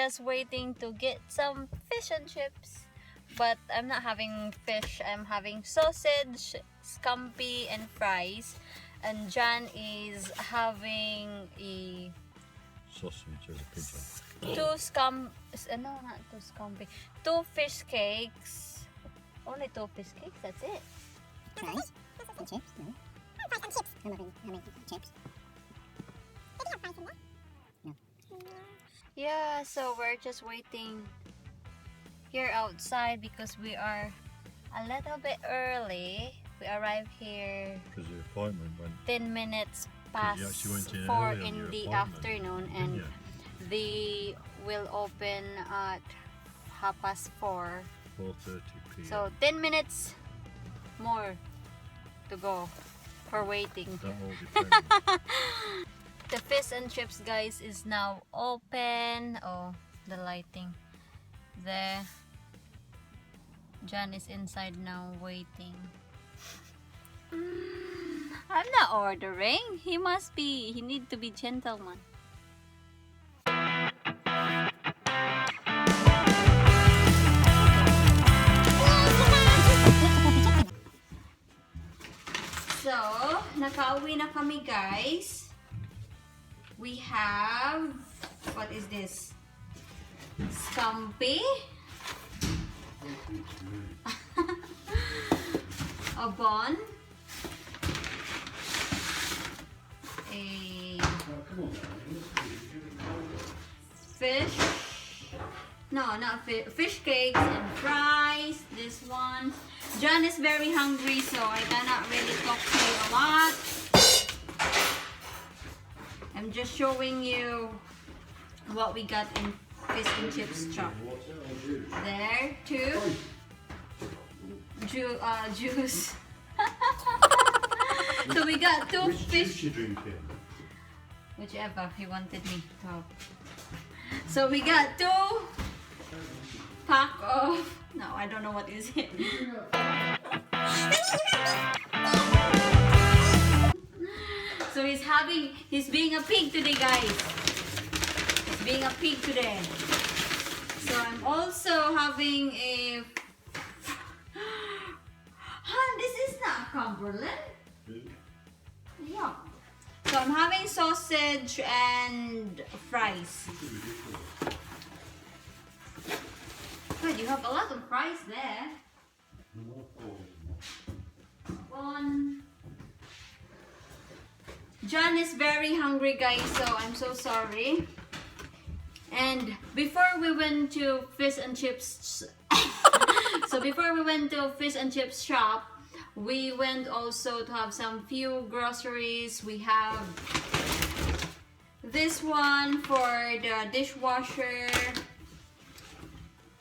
just waiting to get some fish and chips. But I'm not having fish. I'm having sausage, scampi, and fries. And John is having a Sausage as a pigeon. no, not two scampi. Two fish cakes. Only two fish cakes. That's it. Fries and chips. No. Fries and chips. I'm having chips. Did you have fries in there? No. Yeah, so we're just waiting here outside because we are a little bit early. We arrived here Because the appointment went. 10 minutes past You actually went in 4 early on in your the appointment, afternoon, didn't and you? they will open at 4:30. 4:30 p.m. So 10 minutes more to go for waiting. That all depends. The fish and chips, guys, is now open. Oh, the lighting there. John is inside now waiting. I'm not ordering. He need to be gentleman. So, nakauwi na kami, guys. We have, what is this? Scampi. A bun. A fish. No, not fish. Fish cakes and fries. This one. John is very hungry, so I cannot really talk to you a lot. I'm just showing you what we got in fish and chips shop. There, two. Juice. So we got two fish. you drinking? Whichever he wanted me to have. So we got two pack of. No, I don't know what is it. So he's being a pig today, guys. He's being a pig today. So I'm also having a. This is not Cumberland. Yeah. So I'm having sausage and fries. Good, you have a lot of fries there. One. John is very hungry, guys, so I'm so sorry. And before we went to fish and chips, so before we went to fish and chips shop, we went also to have some few groceries. We have this one for the dishwasher,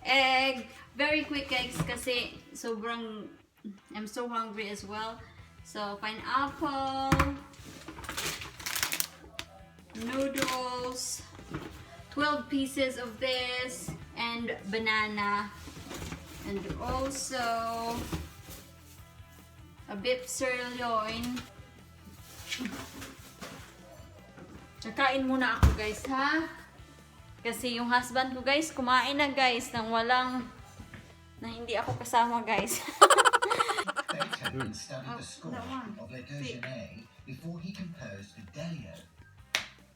egg, very quick eggs kasi sobrang I'm so hungry as well. So pineapple, noodles, 12 pieces of this, and banana, and also a beef sirloin. Kakain muna ako, guys, ha? Kasi yung husband ko, guys, kumain na, guys, nang walang na hindi ako kasama, guys. Beethoven studied the score of Les Deux Genêts before he composed Fidelio.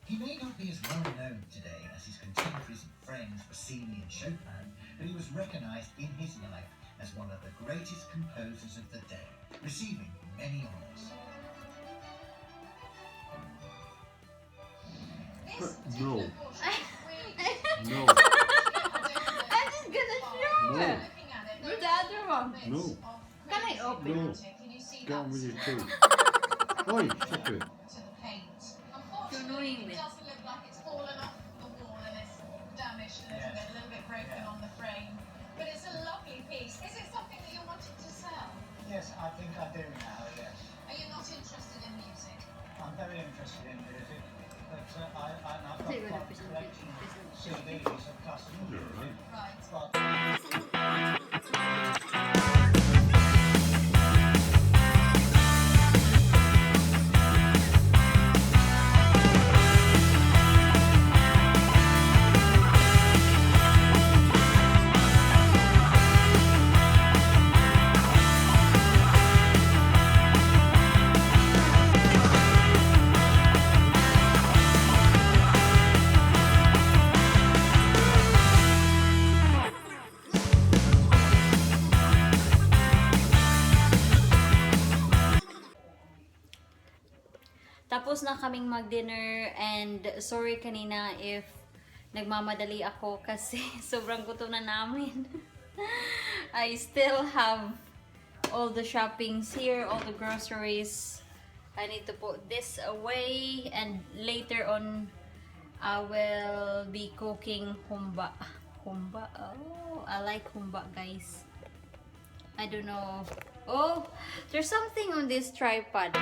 He may not be as well known today as his contemporaries and friends Rossini and Chopin, but he was recognized in his life as one of the greatest composers of the day, receiving many honors. No. No. I'm just gonna show No. it. Where's the other one? No. Can I open No. it? Get on with your teeth. Oi, stop it. You're annoying me. Doesn't look like it's fallen off the wall and it's damaged a little bit broken on the frame. But it's a lovely piece. Is it something that you're wanting to sell? Yes, I think I do now, yes. Are you not interested in music? I'm very interested in music, but I've got Say what quite a a collection of CDs of classical music. Right. But tapos na kaming mag-dinner and sorry kanina if nagmamadali ako kasi sobrang gutom na namin. I still have all the shoppings here, all the groceries. I need to put this away and later on I will be cooking humba. Humba? Oh, I like humba, guys. I don't know. Oh, there's something on this tripod.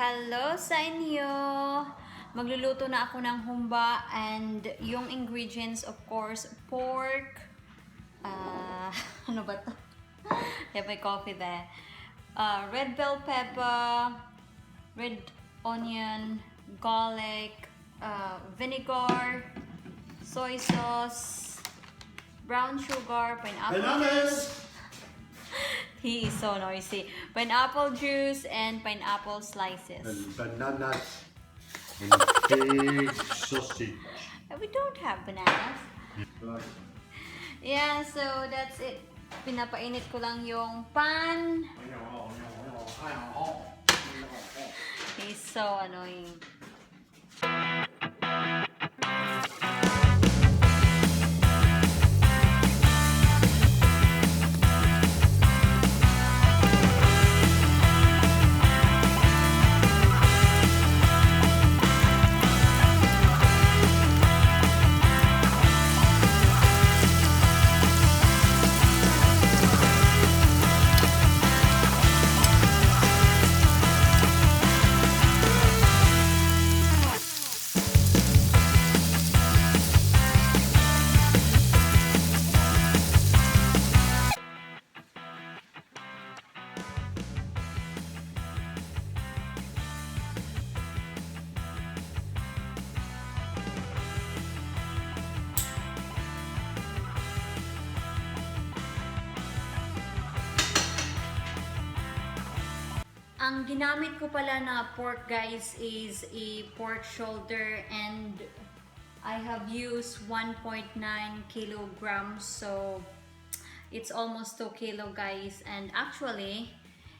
Hello sa inyo! Magluluto na ako ng humba and yung ingredients of course, pork, ano ba to? Have my coffee there. Red bell pepper, red onion, garlic, vinegar, soy sauce, brown sugar, pineapple juice. He is so noisy. Pineapple juice and pineapple slices. And bananas and big sausage. We don't have bananas. Right. Yeah, so that's it. Pinapainit ko lang yung pan. He's so annoying. Ang ginamit ko pala na pork, guys, is a pork shoulder and I have used 1.9 kilograms, so it's almost 2 kilo, guys. And actually,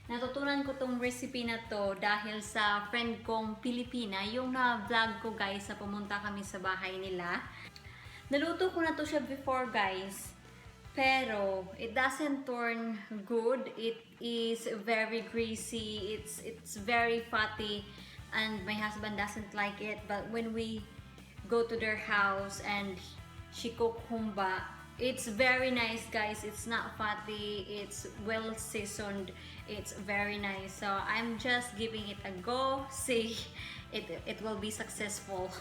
natutunan ko tong recipe na to dahil sa friend kong Pilipina, yung na-vlog ko, guys, na pumunta kami sa bahay nila. Naluto ko na to siya before, guys. Pero it doesn't turn good. It is very greasy. It's very fatty, and my husband doesn't like it. But when we go to their house and she cook humba, it's very nice, guys. It's not fatty. It's well seasoned. It's very nice. So I'm just giving it a go. See, it will be successful.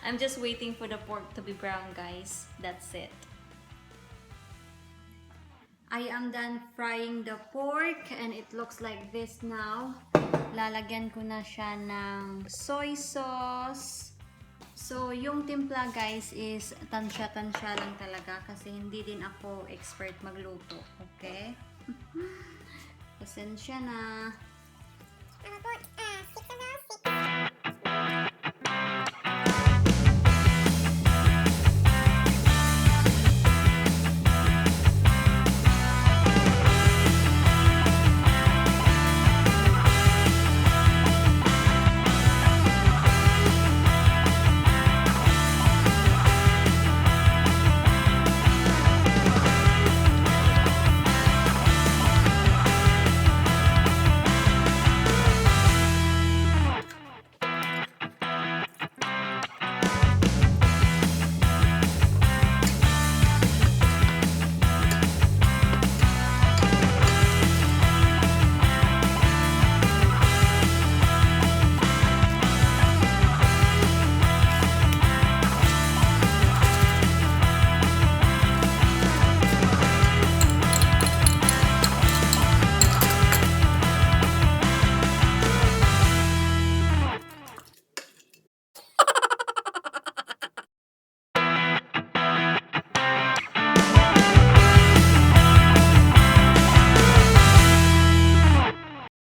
I'm just waiting for the pork to be brown, guys. That's it. I am done frying the pork and it looks like this now. Lalagyan ko na siya ng soy sauce. So, yung timpla, guys, is tansya-tansya lang talaga kasi hindi din ako expert magluto. Okay? Pasensya na. Pork.